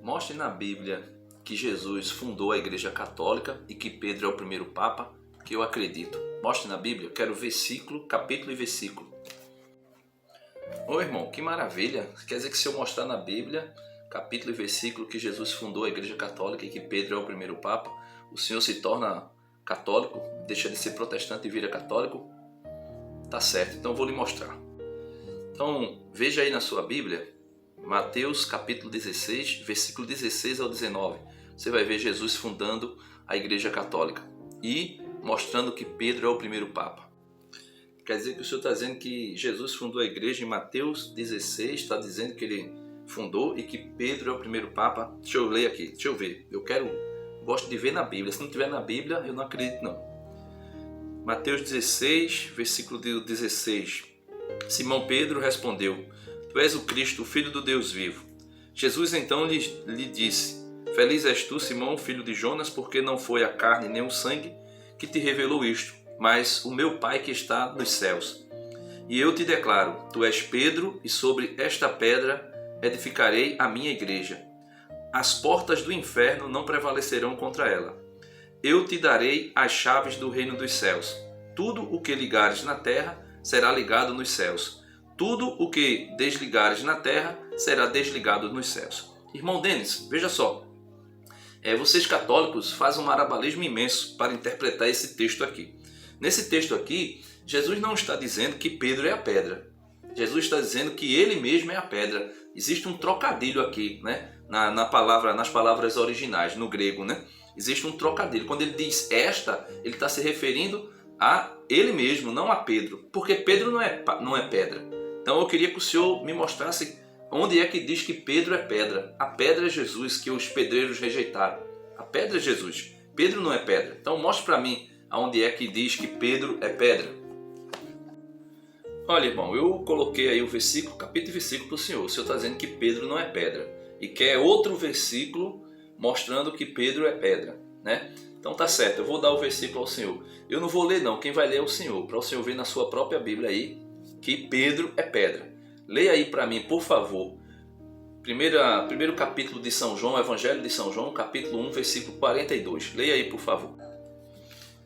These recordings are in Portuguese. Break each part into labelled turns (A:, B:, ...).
A: Mostre na Bíblia que Jesus fundou a Igreja Católica e que Pedro é o primeiro Papa, que eu acredito. Mostre na Bíblia, eu quero versículo, capítulo e versículo. Ô irmão, que maravilha! Quer dizer que se eu mostrar na Bíblia, capítulo e versículo, que Jesus fundou a Igreja Católica e que Pedro é o primeiro Papa, o senhor se torna católico, deixa de ser protestante e vira católico? Tá certo, então eu vou lhe mostrar. Então, veja aí na sua Bíblia, Mateus capítulo 16, versículo 16 ao 19. Você vai ver Jesus fundando a Igreja Católica e mostrando que Pedro é o primeiro Papa. Quer dizer que o senhor está dizendo que Jesus fundou a igreja em Mateus 16, está dizendo que ele fundou e que Pedro é o primeiro Papa. Deixa eu ler aqui, deixa eu ver. Gosto de ver na Bíblia. Se não tiver na Bíblia, eu não acredito não. Mateus 16, versículo 16. Simão Pedro respondeu: Tu és o Cristo, o Filho do Deus vivo. Jesus então lhe disse: Feliz és tu, Simão, filho de Jonas, porque não foi a carne nem o sangue que te revelou isto, mas o meu Pai que está nos céus. E eu te declaro, tu és Pedro, e sobre esta pedra edificarei a minha igreja. As portas do inferno não prevalecerão contra ela. Eu te darei as chaves do reino dos céus. Tudo o que ligares na terra será ligado nos céus. Tudo o que desligares na terra será desligado nos céus. Irmão Denis, veja só. Vocês católicos fazem um marabalismo imenso para interpretar esse texto aqui. Nesse texto aqui, Jesus não está dizendo que Pedro é a pedra. Jesus está dizendo que ele mesmo é a pedra. Existe um trocadilho aqui, né? Nas palavras originais, no grego, né? Existe um trocadilho. Quando ele diz esta, ele está se referindo a ele mesmo, não a Pedro. Porque Pedro não é pedra. Então eu queria que o senhor me mostrasse onde é que diz que Pedro é pedra. A pedra é Jesus, que os pedreiros rejeitaram. A pedra é Jesus. Pedro não é pedra. Então mostre para mim onde é que diz que Pedro é pedra. Olha, irmão, eu coloquei aí o versículo, capítulo e versículo para o senhor. O senhor está dizendo que Pedro não é pedra. E quer outro versículo mostrando que Pedro é pedra, né? Então tá certo, eu vou dar o versículo ao senhor. Eu não vou ler não, quem vai ler é o senhor. Para o senhor ver na sua própria Bíblia aí que Pedro é pedra. Leia aí para mim, por favor. Primeiro capítulo de São João, Evangelho de São João, capítulo 1, versículo 42. Leia aí, por favor.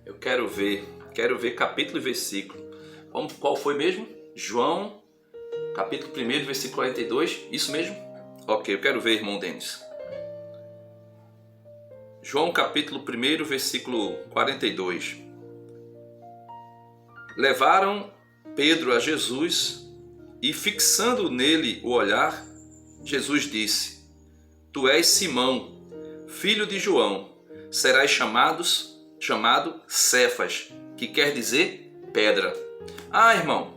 A: Eu quero ver capítulo e versículo. Qual foi mesmo? João, capítulo 1, versículo 42. Isso mesmo? Ok, eu quero ver, irmão Denis. João, capítulo 1, versículo 42. Levaram Pedro a Jesus e, fixando nele o olhar, Jesus disse: Tu és Simão, filho de João, serás chamado Cefas, que quer dizer pedra. Ah, irmão,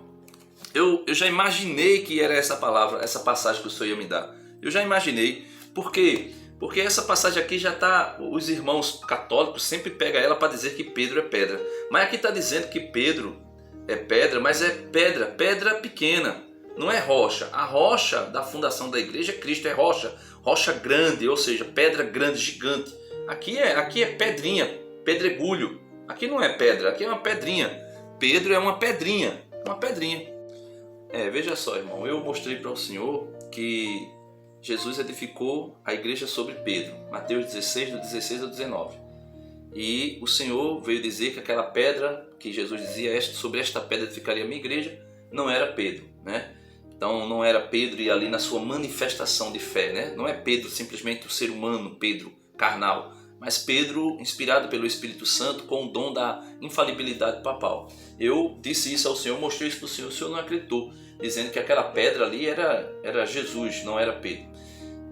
A: eu já imaginei que era essa palavra, essa passagem que o senhor ia me dar. Eu já imaginei. Por quê? Porque essa passagem aqui já está... Os irmãos católicos sempre pegam ela para dizer que Pedro é pedra. Mas aqui está dizendo que Pedro é pedra, mas é pedra pequena. Não é rocha. A rocha da fundação da igreja é Cristo, é rocha grande, ou seja, pedra grande, gigante. Aqui é pedrinha, pedregulho. Aqui não é pedra, aqui é uma pedrinha. Pedro é uma pedrinha. Veja só, irmão, eu mostrei para o senhor que Jesus edificou a igreja sobre Pedro, Mateus 16, do 16 ao 19. E o Senhor veio dizer que aquela pedra, que Jesus dizia, sobre esta pedra edificaria a minha igreja, não era Pedro, né? Então não era Pedro e ali na sua manifestação de fé, né? Não é Pedro simplesmente o ser humano, Pedro carnal, mas Pedro inspirado pelo Espírito Santo com o dom da infalibilidade papal. Eu disse isso ao Senhor, mostrei isso para o Senhor não acreditou, dizendo que aquela pedra ali era Jesus, não era Pedro.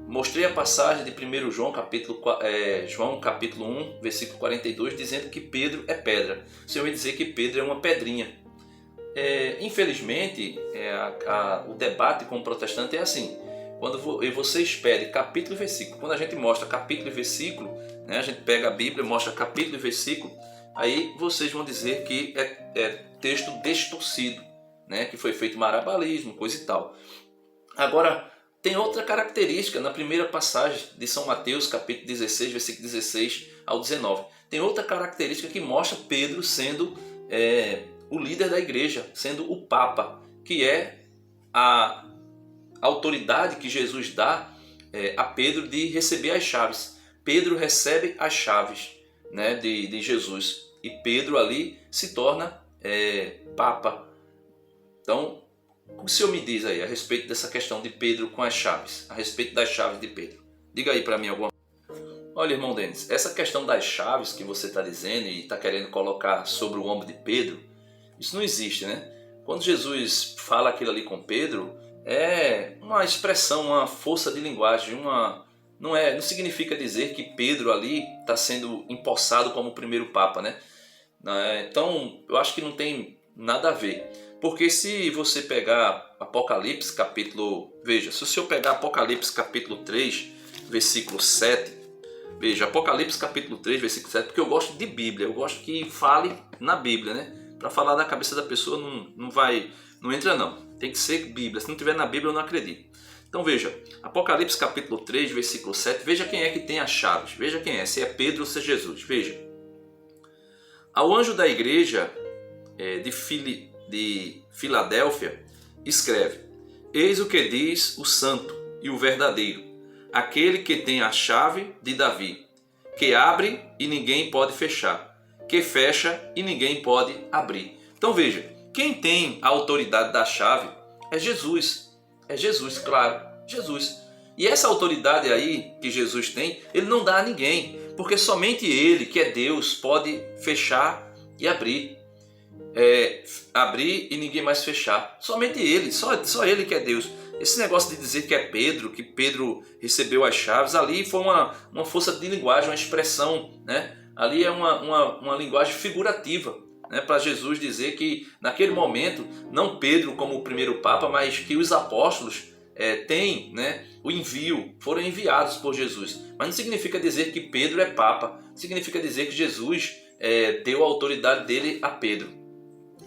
A: Mostrei a passagem de 1 João, capítulo 1, versículo 42, dizendo que Pedro é pedra. O Senhor vai dizer que Pedro é uma pedrinha. Infelizmente, o debate com o protestante é assim. Quando você espere capítulo e versículo, quando a gente mostra capítulo e versículo, né, a gente pega a Bíblia, mostra capítulo e versículo, aí vocês vão dizer que é texto distorcido, né, que foi feito marabalismo, coisa e tal. Agora, tem outra característica na primeira passagem de São Mateus, capítulo 16, versículo 16 ao 19. Tem outra característica que mostra Pedro sendo o líder da igreja, sendo o Papa, que é a autoridade que Jesus dá a Pedro de receber as chaves. Pedro recebe as chaves, né, de Jesus. E Pedro ali se torna Papa. Então, o que o senhor me diz aí a respeito dessa questão de Pedro com as chaves? A respeito das chaves de Pedro. Diga aí para mim alguma coisa. Olha, irmão Denis, essa questão das chaves que você está dizendo e está querendo colocar sobre o ombro de Pedro, isso não existe, né? Quando Jesus fala aquilo ali com Pedro, é uma expressão, uma força de linguagem, não significa dizer que Pedro ali está sendo empossado como o primeiro Papa, né? Então, eu acho que não tem nada a ver. Porque se você pegar Apocalipse capítulo... Veja, se o senhor pegar Apocalipse capítulo 3, versículo 7... Veja, Apocalipse capítulo 3, versículo 7, porque eu gosto de Bíblia, eu gosto que fale na Bíblia, né? Para falar da cabeça da pessoa não entra não. Tem que ser Bíblia. Se não tiver na Bíblia, eu não acredito. Então veja, Apocalipse capítulo 3, versículo 7, veja quem é que tem as chaves. Veja quem é, se é Pedro ou se é Jesus. Veja. Ao anjo da igreja de Filadélfia, escreve: Eis o que diz o santo e o verdadeiro, aquele que tem a chave de Davi, que abre e ninguém pode fechar, que fecha e ninguém pode abrir. Então veja, quem tem a autoridade da chave é Jesus. É Jesus, claro, Jesus. E essa autoridade aí que Jesus tem, ele não dá a ninguém, porque somente ele, que é Deus, pode fechar e abrir. Abrir e ninguém mais fechar. Somente ele, só ele que é Deus. Esse negócio de dizer que Pedro recebeu as chaves, ali foi uma força de linguagem, uma expressão, né? Ali é uma linguagem figurativa, né? Para Jesus dizer que naquele momento, não Pedro como o primeiro Papa, mas que os apóstolos têm, né, o envio, foram enviados por Jesus. Mas não significa dizer que Pedro é Papa, significa dizer que Jesus deu a autoridade dele a Pedro.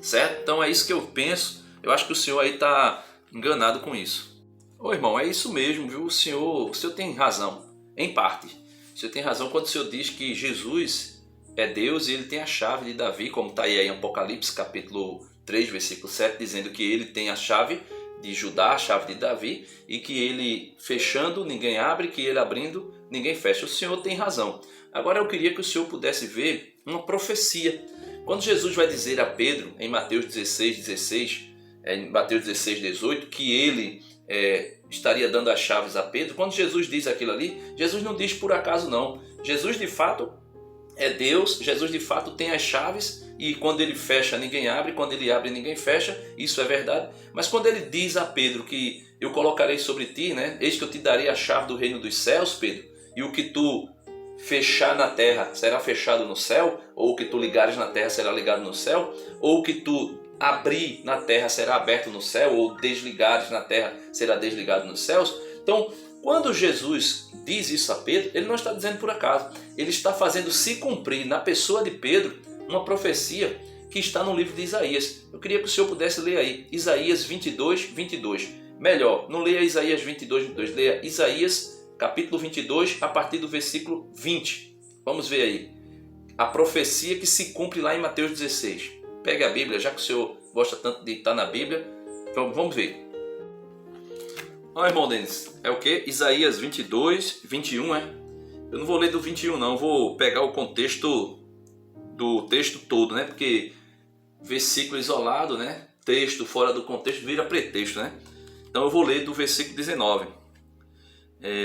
A: Certo? Então é isso que eu penso. Eu acho que o senhor aí está enganado com isso. Ô irmão, é isso mesmo, viu? O senhor tem razão, em parte. O senhor tem razão quando o senhor diz que Jesus é Deus e ele tem a chave de Davi, como está aí em Apocalipse capítulo 3, versículo 7, dizendo que ele tem a chave de Judá, a chave de Davi, e que ele fechando, ninguém abre, que ele abrindo, ninguém fecha. O senhor tem razão. Agora eu queria que o senhor pudesse ver uma profecia. Quando Jesus vai dizer a Pedro, em Mateus 16, em Mateus 16, 18, que ele estaria dando as chaves a Pedro, quando Jesus diz aquilo ali, Jesus não diz por acaso não. Jesus de fato é Deus, Jesus de fato tem as chaves, e quando ele fecha ninguém abre, quando ele abre ninguém fecha, isso é verdade. Mas quando ele diz a Pedro que eu colocarei sobre ti, né, eis que eu te darei a chave do reino dos céus, Pedro, e o que tu fechar na terra será fechado no céu, ou o que tu ligares na terra será ligado no céu, ou o que tu abrir na terra será aberto no céu, ou desligares na terra será desligado nos céus. Então, quando Jesus diz isso a Pedro, ele não está dizendo por acaso, ele está fazendo se cumprir na pessoa de Pedro uma profecia que está no livro de Isaías. Eu queria que o senhor pudesse ler aí, Isaías 22, 22. Melhor, não leia Isaías 22, 22, leia Isaías capítulo 22, a partir do versículo 20. Vamos ver aí. A profecia que se cumpre lá em Mateus 16. Pegue a Bíblia, já que o senhor gosta tanto de estar na Bíblia. Então, vamos ver. Olha, irmão Denis, é o que? Isaías 22, 21, é? Eu não vou ler do 21 não, eu vou pegar o contexto do texto todo, né? Porque versículo isolado, né? Texto fora do contexto vira pretexto, né? Então eu vou ler do versículo 19.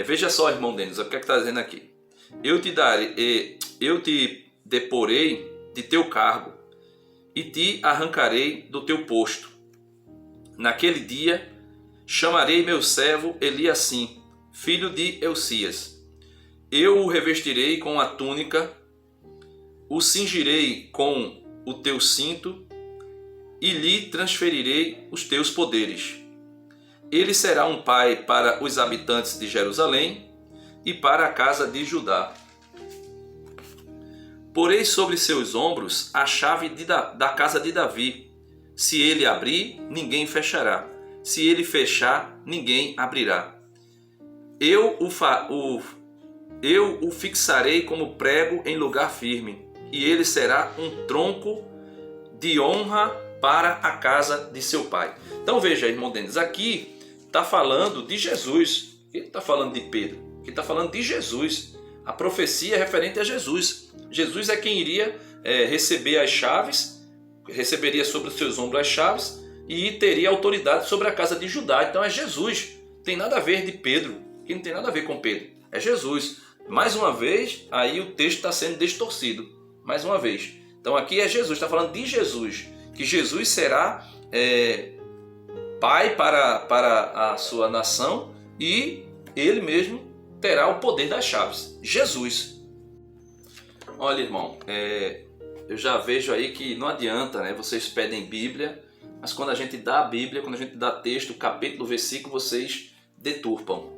A: Veja só, irmão Denis, o que é que está dizendo aqui? Eu te deporei de teu cargo e te arrancarei do teu posto. Naquele dia chamarei meu servo Eliasim, filho de Elcias. Eu o revestirei com a túnica, o cingirei com o teu cinto e lhe transferirei os teus poderes. Ele será um pai para os habitantes de Jerusalém e para a casa de Judá. Porei sobre seus ombros a chave da casa de Davi. Se ele abrir, ninguém fechará. Se ele fechar, ninguém abrirá. Eu o fixarei como prego em lugar firme, e ele será um tronco de honra para a casa de seu pai. Então veja, irmão Denis, aqui está falando de Jesus. Ele está falando de Pedro, ele está falando de Jesus. A profecia é referente a Jesus. Jesus é quem iria receber as chaves, receberia sobre os seus ombros as chaves e teria autoridade sobre a casa de Judá. Então é Jesus. Tem nada a ver de Pedro, que não tem nada a ver com Pedro. É Jesus. Mais uma vez, aí o texto está sendo distorcido. Mais uma vez. Então aqui é Jesus, está falando de Jesus. Que Jesus será pai para a sua nação e ele mesmo terá o poder das chaves. Jesus. Olha, irmão, eu já vejo aí que não adianta, né? Vocês pedem Bíblia, mas quando a gente dá a Bíblia, quando a gente dá texto, capítulo, versículo, vocês deturpam.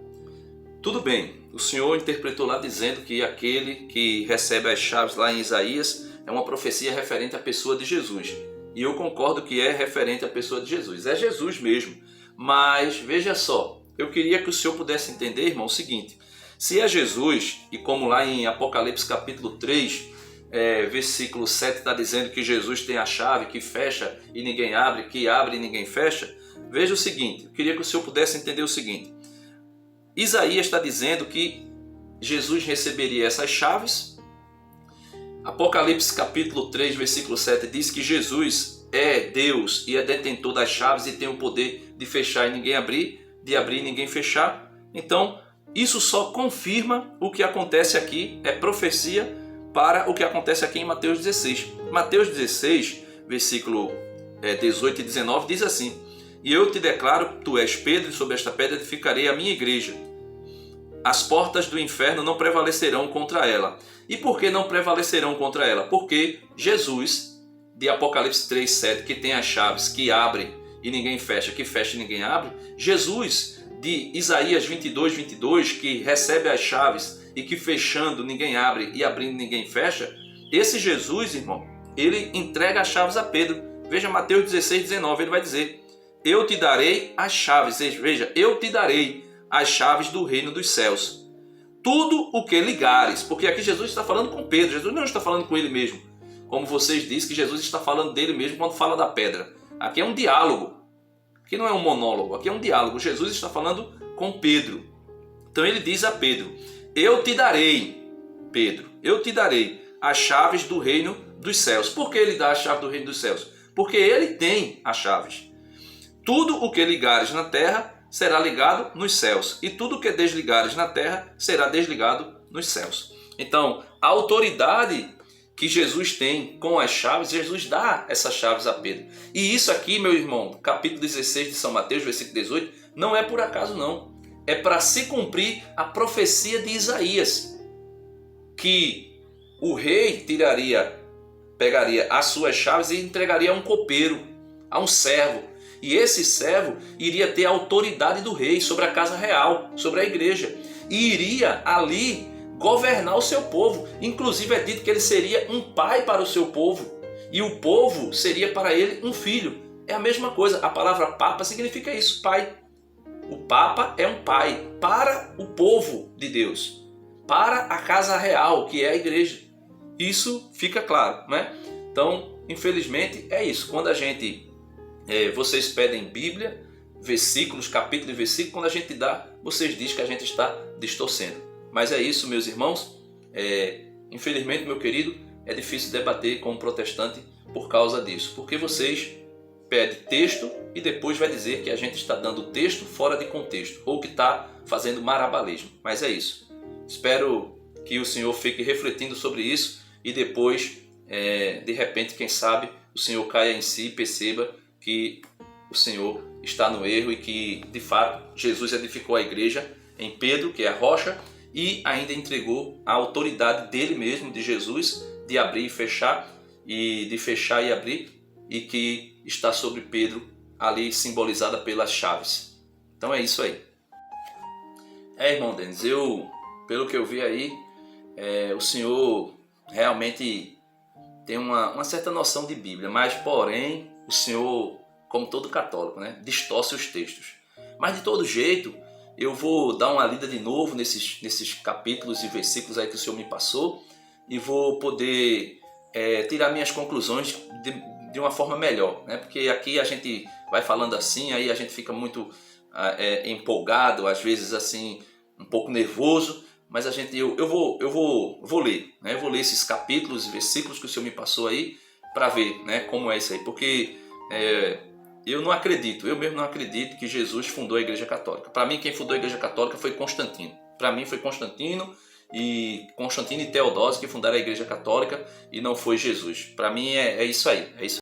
A: Tudo bem, o Senhor interpretou lá dizendo que aquele que recebe as chaves lá em Isaías é uma profecia referente à pessoa de Jesus. E eu concordo que é referente à pessoa de Jesus. É Jesus mesmo. Mas veja só, eu queria que o Senhor pudesse entender, irmão, o seguinte. Se é Jesus, e como lá em Apocalipse capítulo 3, versículo 7 está dizendo que Jesus tem a chave que fecha e ninguém abre, que abre e ninguém fecha, veja o seguinte, eu queria que o Senhor pudesse entender o seguinte. Isaías está dizendo que Jesus receberia essas chaves. Apocalipse capítulo 3, versículo 7 diz que Jesus é Deus e é detentor das chaves e tem o poder de fechar e ninguém abrir, de abrir e ninguém fechar. Então, isso só confirma o que acontece aqui, é profecia para o que acontece aqui em Mateus 16. Mateus 16, versículo 18 e 19 diz assim: E eu te declaro, tu és Pedro, e sobre esta pedra edificarei a minha igreja. As portas do inferno não prevalecerão contra ela. E por que não prevalecerão contra ela? Porque Jesus, de Apocalipse 3, 7, que tem as chaves, que abre e ninguém fecha, que fecha e ninguém abre. Jesus, de Isaías 22, 22, que recebe as chaves e que fechando ninguém abre e abrindo ninguém fecha. Esse Jesus, irmão, ele entrega as chaves a Pedro. Veja Mateus 16, 19, ele vai dizer: Eu te darei as chaves. Veja, eu te darei as chaves do reino dos céus. Tudo o que ligares, porque aqui Jesus está falando com Pedro, Jesus não está falando com ele mesmo, como vocês dizem que Jesus está falando dele mesmo quando fala da pedra. Aqui é um diálogo, aqui não é um monólogo, aqui é um diálogo. Jesus está falando com Pedro. Então ele diz a Pedro: eu te darei, Pedro, eu te darei as chaves do reino dos céus. Por que ele dá a chave do reino dos céus? Porque ele tem as chaves. Tudo o que ligares na terra será ligado nos céus, e tudo que desligares na terra será desligado nos céus. Então, a autoridade que Jesus tem com as chaves, Jesus dá essas chaves a Pedro. E isso aqui, meu irmão, capítulo 16 de São Mateus, versículo 18, não é por acaso não. É para se cumprir a profecia de Isaías, que o rei pegaria as suas chaves e entregaria a um copeiro, a um servo. E esse servo iria ter a autoridade do rei sobre a casa real, sobre a igreja. E iria ali governar o seu povo. Inclusive é dito que ele seria um pai para o seu povo. E o povo seria para ele um filho. É a mesma coisa. A palavra papa significa isso, pai. O papa é um pai para o povo de Deus. Para a casa real, que é a igreja. Isso fica claro, né? Então, infelizmente, é isso. Quando a gente... vocês pedem Bíblia, versículos, capítulo e versículo, quando a gente dá, vocês dizem que a gente está distorcendo. Mas é isso, meus irmãos. Infelizmente, meu querido, é difícil debater com um protestante por causa disso. Porque vocês pedem texto e depois vai dizer que a gente está dando texto fora de contexto, ou que está fazendo marabalesmo. Mas é isso. Espero que o Senhor fique refletindo sobre isso e depois, de repente, quem sabe, o Senhor caia em si e perceba que o Senhor está no erro e que, de fato, Jesus edificou a igreja em Pedro, que é a rocha, e ainda entregou a autoridade dele mesmo, de Jesus, de abrir e fechar, e de fechar e abrir, e que está sobre Pedro, ali simbolizada pelas chaves. Então é isso aí. Irmão Denis, pelo que eu vi aí, o Senhor realmente tem uma certa noção de Bíblia, mas porém o Senhor, como todo católico, né, distorce os textos. Mas de todo jeito, eu vou dar uma lida de novo nesses capítulos e versículos aí que o Senhor me passou e vou poder tirar minhas conclusões de uma forma melhor, né? Porque aqui a gente vai falando assim, aí a gente fica muito empolgado, às vezes assim um pouco nervoso, mas eu vou ler, né? Eu vou ler esses capítulos e versículos que o Senhor me passou aí para ver, né, como é isso aí, porque eu não acredito, eu mesmo não acredito que Jesus fundou a Igreja Católica. Para mim, quem fundou a Igreja Católica foi Constantino. Para mim foi Constantino e Teodósio que fundaram a Igreja Católica e não foi Jesus. Para mim é isso aí, é isso.